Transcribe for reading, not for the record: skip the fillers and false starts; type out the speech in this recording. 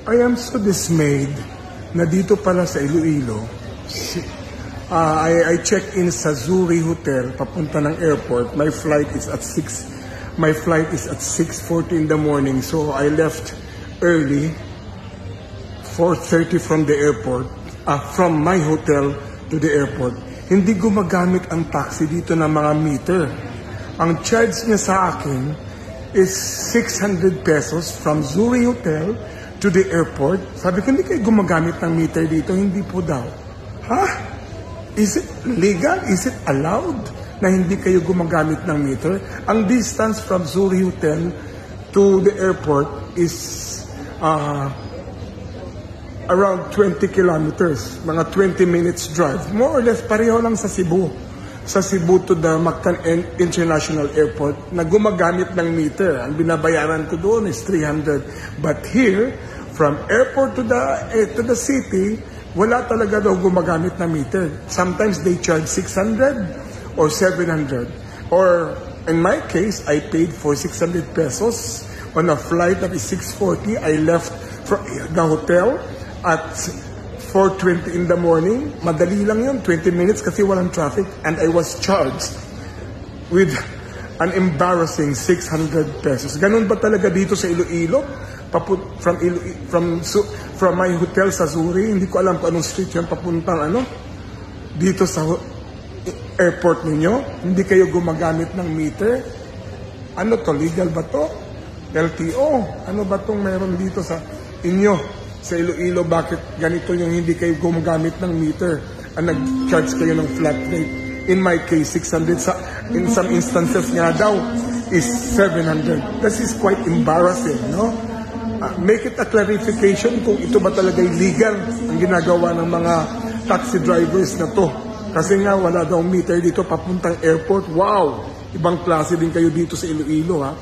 I am so dismayed na dito pala sa Iloilo, I checked in sa Zuri Hotel papunta ng airport. My flight is at 6:40 in the morning, so I left early, 4:30 from the airport, from my hotel to the airport. Hindi gumagamit ang taxi dito ng mga meter. Ang charge niya sa akin is 600 pesos from Zuri Hotel to the airport. Sabi ko, hindi kayo gumagamit ng meter dito. Hindi po daw. Ha? Is it legal? Is it allowed na hindi kayo gumagamit ng meter? Ang distance from Zuri Hotel to the airport is around 20 kilometers. Mga 20 minutes drive. More or less, pareho lang sa Cebu. Sa Cebu to the Mactan International Airport na gumagamit ng meter. Ang binabayaran ko doon is 300. But here, from airport to the city, wala talaga daw gumagamit ng meter. Sometimes they charge 600 or 700. Or in my case, I paid for 600 pesos on a flight that is 6:40. I left from the hotel at 4:20 in the morning. Madali lang yun, 20 minutes kasi walang traffic. And I was charged with an embarrassing 600 pesos. Ganun ba talaga dito sa Iloilo? From my hotel sa Zuri, hindi ko alam kung anong street yun papuntang dito sa airport ninyo. Hindi kayo gumagamit ng meter. Ano to? Legal ba to? LTO? Ano ba tong meron dito sa inyo? Sa Iloilo, bakit ganito yung hindi kayo gumagamit ng meter ang nag-charge kayo ng flat rate? In my case, 600. In some instances nga daw is 700. This is quite embarrassing, no? Make it a clarification kung ito ba talaga illegal ang ginagawa ng mga taxi drivers na to. Kasi nga wala daw meter dito papuntang airport. Wow! Ibang klase din kayo dito sa Iloilo, ha?